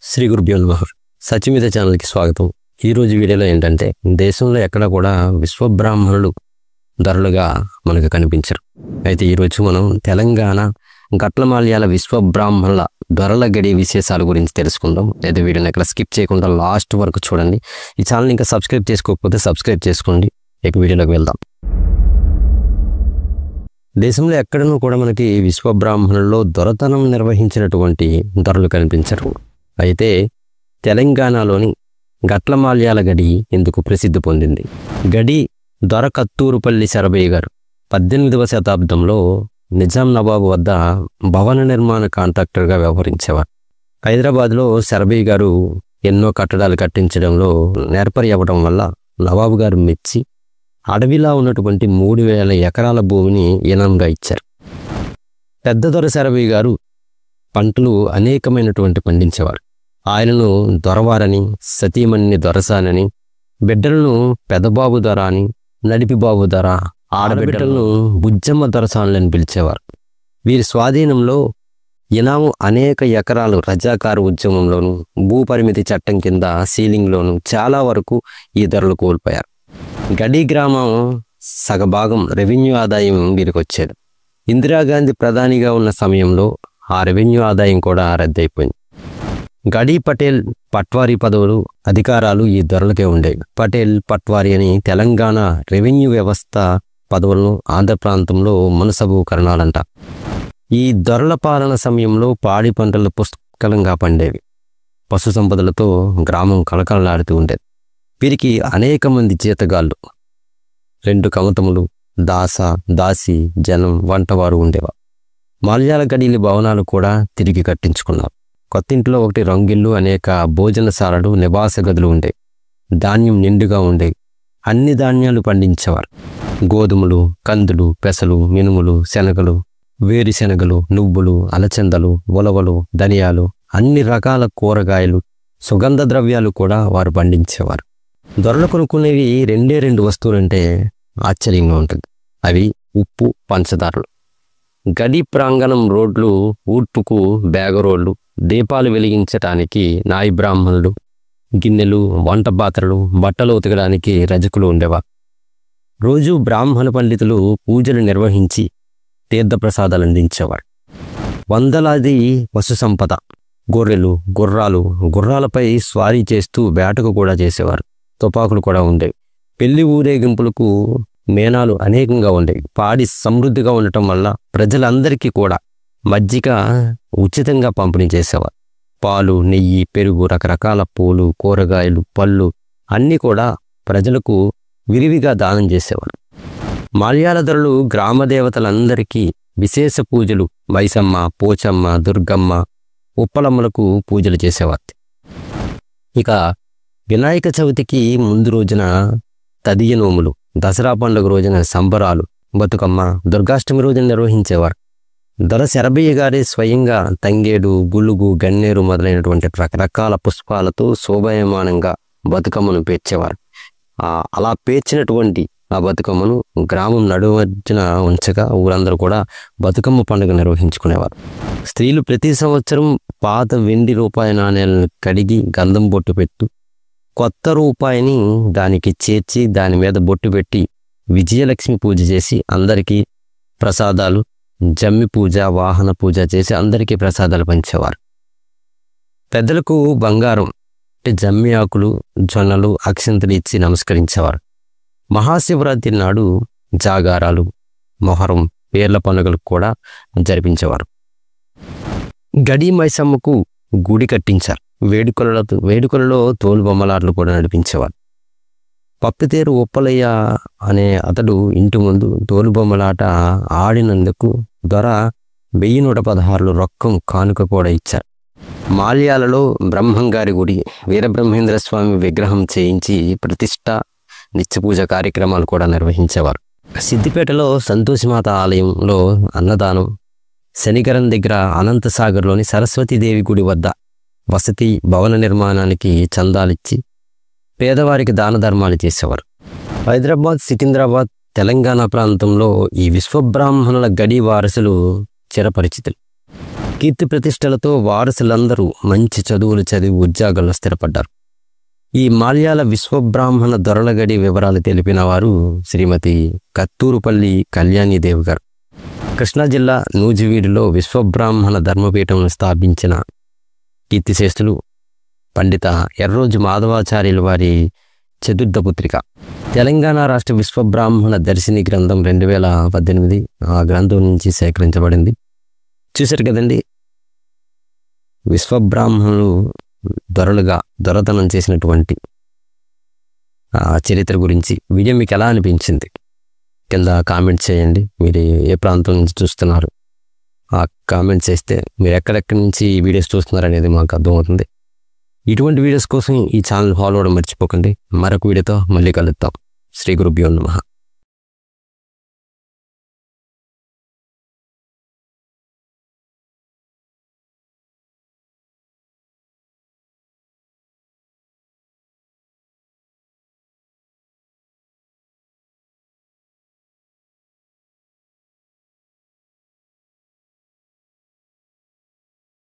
శ్రీ గురుభ్యో నమః. సత్యమిత ఛానల్కి స్వాగతం. ఈరోజు వీడియోలో ఏంటంటే, దేశంలో ఎక్కడ కూడా విశ్వబ్రాహ్మణులు ధరలుగా మనకు కనిపించరు. అయితే ఈరోజు మనం తెలంగాణ గట్లమాల్యాల విశ్వబ్రాహ్మణుల ధరల గడి విశేషాల గురించి తెలుసుకుందాం. అయితే వీడియోని ఎక్కడ స్కిప్ చేయకుండా లాస్ట్ వరకు చూడండి. ఈ ఛానల్ ఇంకా సబ్స్క్రైబ్ చేసుకోకపోతే సబ్స్క్రైబ్ చేసుకోండి. ఇక వీడియోలోకి వెళ్దాం. దేశంలో ఎక్కడనూ కూడా మనకి విశ్వబ్రాహ్మణుల్లో దొరతనం నిర్వహించినటువంటి ధరలు కనిపించరు. అయితే తెలంగాణలోని గట్లమాల్యాల గడి ఎందుకు ప్రసిద్ధి పొందింది? గడి దొర కత్తూరుపల్లి శరభయ్య గారు 18వ శతాబ్దంలో నిజాం నవాబు వద్ద భవన నిర్మాణ కాంట్రాక్టర్గా వ్యవహరించేవారు. హైదరాబాద్లో శరభయ్య గారు ఎన్నో కట్టడాలు కట్టించడంలో నేర్పరి అవ్వడం వల్ల నవాబు గారు మెచ్చి అడవిలా ఉన్నటువంటి 3000 ఎకరాల భూమిని ఇనాంగా ఇచ్చారు. పెద్ద దొర శరభయ్య గారు పంటలు అనేకమైనటువంటి పండించేవారు. ఆయనను దొరవారని, సతీమణిని దొరసానని, బిడ్డలను పెదబాబు దొర అని, నడిపిబాబు దొర, ఆడబిడ్డలను బుజ్జమ్మ దొరసానులని పిలిచేవారు. వీరి స్వాధీనంలో ఇనాము అనేక ఎకరాలు రజాకారు ఉద్యమంలోను, భూపరిమితి చట్టం కింద సీలింగ్లోను చాలా వరకు ఈ ధరలు కోల్పోయారు. గడి గ్రామం సగభాగం రెవెన్యూ ఆదాయం వీరికి వచ్చేది. ఇందిరాగాంధీ ప్రధానిగా ఉన్న సమయంలో ఆ రెవెన్యూ ఆదాయం కూడా రద్దయిపోయింది. గడి, పటేల్, పట్వారీ పదవులు, అధికారాలు ఈ ధరలకే ఉండేవి. పటేల్, పట్వారీ అని తెలంగాణ రెవెన్యూ వ్యవస్థ పదవులను ఆంధ్ర ప్రాంతంలో మునసబూకరణాలంట. ఈ ధరల పాలన సమయంలో పాడి పంటలు పుష్కలంగా పండేవి. పశు సంపదలతో గ్రామం కలకలలాడుతూ ఉండేది. వీరికి అనేక మంది జీతగాళ్ళు, 2 కమతములు, దాస, దాసి, జనం, వంటవారు ఉండేవారు. మాల్యాల గడిలి భవనాలు కూడా తిరిగి కట్టించుకున్నారు. కొత్తింట్లో ఒకటి రంగిళ్ళు, అనేక భోజనశాలలు, నివాస గదులు ఉండేవి. ధాన్యం నిండుగా ఉండేవి. అన్ని ధాన్యాలు పండించేవారు. గోధుమలు, కందులు, పెసలు, మినుములు, శనగలు, వేరుశెనగలు, నువ్వులు, అలచందలు, ఉలవలు, ధనియాలు, అన్ని రకాల కూరగాయలు, సుగంధ ద్రవ్యాలు కూడా వారు పండించేవారు. దొరలు కొనుక్కునేవి 2 వస్తువులంటే ఆశ్చర్యంగా ఉంటుంది. అవి ఉప్పు, పంచదారలు. గడి ప్రాంగణం రోడ్లు, ఊర్పుకు బేగరోళ్ళు, దీపాలు వెలిగించటానికి నాయి బ్రాహ్మణులు, గిన్నెలు, వంట పాత్రలు, బట్టలు ఉతకడానికి రజకులు ఉండేవారు. రోజు బ్రాహ్మణ పండితులు పూజలు నిర్వహించి తీర్థప్రసాదాలు అందించేవారు. వందలాది పశు సంపద, గొర్రెలు, గుర్రాలు, గుర్రాలపై స్వారీ చేస్తూ వేటకు కూడా చేసేవారు. తుపాకులు కూడా ఉండేవి. పెళ్లి ఊరేగింపులకు మేనాలు అనేకంగా ఉండేవి. పాడి సమృద్ధిగా ఉండటం వల్ల ప్రజలందరికీ కూడా మజ్జిగ ఉచితంగా పంపిణీ చేసేవారు. పాలు, నెయ్యి, పెరుగు, రకరకాల పూలు, కూరగాయలు, పళ్ళు అన్నీ కూడా ప్రజలకు విరివిగా దానం చేసేవారు. మాల్యాల ధరలు గ్రామ దేవతలందరికీ విశేష పూజలు, మైసమ్మ, పోచమ్మ, దుర్గమ్మ, ఉప్పలమ్మలకు పూజలు చేసేవారు. ఇక వినాయక చవితికి ముందు రోజున తదియ నోములు, దసరా పండుగ రోజున సంబరాలు, బతుకమ్మ, దుర్గాష్టమి రోజున నిర్వహించేవారు. దొర శరభయ్య గారే స్వయంగా తంగేడు, గులుగు, గన్నేరు మొదలైనటువంటి రకరకాల పుష్పాలతో శోభాయమానంగా బతుకమ్మను పేర్చేవారు. అలా పేర్చినటువంటి ఆ బతుకమ్మను గ్రామం నడుమధ్యన ఉంచగా ఊరందరూ కూడా బతుకమ్మ పండుగ నిర్వహించుకునేవారు. స్త్రీలు ప్రతి సంవత్సరం పాత వెండి రూపాయి నాణేలను కడిగి గంధం బొట్టు పెట్టు, కొత్త రూపాయిని దానికి చేర్చి దాని మీద బొట్టు పెట్టి విజయలక్ష్మి పూజ చేసి అందరికీ ప్రసాదాలు, జమ్మి పూజ, వాహన పూజ చేసి అందరికీ ప్రసాదాలు పంచేవారు. పెద్దలకు బంగారం అంటే జమ్మి ఆకులు, జొన్నలు, అక్షంతలు ఇచ్చి నమస్కరించేవారు. మహాశివరాత్రి నాడు జాగారాలు, మొహరం, పేర్ల పండుగలు కూడా జరిపించేవారు. గడి మైసమ్మకు గుడి కట్టించారు. వేడుకలలో తోలు బొమ్మలాటలు కూడా నడిపించేవారు. పప్పితేరు ఉప్పలయ్య అనే అతడు ఇంటి ముందు తోలు బొమ్మలాట ఆడినందుకు దొర 1116 రొక్కం కానుక కూడా ఇచ్చారు. మాల్యాలలో బ్రహ్మంగారి గుడి, వీరబ్రహ్మేంద్ర స్వామి విగ్రహం చేయించి ప్రతిష్ట, నిత్యపూజ కార్యక్రమాలు కూడా నిర్వహించేవారు. సిద్దిపేటలో సంతోషిమాత ఆలయంలో అన్నదానం, శనిగరం దగ్గర అనంతసాగర్లోని సరస్వతీదేవి గుడి వద్ద వసతి భవన నిర్మాణానికి చందాలిచ్చి పేదవారికి దాన ధర్మాలు చేసేవారు. హైదరాబాద్, సికింద్రాబాద్, తెలంగాణ ప్రాంతంలో ఈ విశ్వబ్రాహ్మణుల గడి వారసులు చిరపరిచితులు. కీర్తి ప్రతిష్టలతో వారసులందరూ మంచి చదువులు చదివి ఉద్యోగాల్లో స్థిరపడ్డారు. ఈ మాల్యాల విశ్వబ్రాహ్మణ దొరలగడి వివరాలు తెలిపిన వారు శ్రీమతి కత్తూరుపల్లి కళ్యాణీదేవి గారు. కృష్ణా జిల్లా నూజివీడులో విశ్వబ్రాహ్మణ ధర్మపీఠం స్థాపించిన కీర్తిశేషులు పండిత ఎర్రోజు మాధవాచార్యుల వారి చతుర్థ పుత్రిక. తెలంగాణ రాష్ట్ర విశ్వబ్రాహ్మణ దర్శిని గ్రంథం 2018 ఆ గ్రంథం నుంచి సేకరించబడింది. చూశారు కదండి, విశ్వబ్రాహ్మణులు దొరలుగా దొరతనం చేసినటువంటి చరిత్ర గురించి వీడియో మీకు ఎలా అనిపించింది కింద కామెంట్ చేయండి. మీరు ఏ ప్రాంతం నుంచి చూస్తున్నారు ఆ కామెంట్ చేస్తే మీరు ఎక్కడెక్కడి నుంచి ఈ వీడియోస్ చూస్తున్నారు అనేది మాకు అర్థమవుతుంది. ఇటువంటి వీడియోస్ కోసం ఈ ఛానల్ ఫాలో అవ్వడం మర్చిపోకండి. మరొక వీడియోతో మళ్ళీ కలుద్దాం. శ్రీ గురుభ్యో నమః.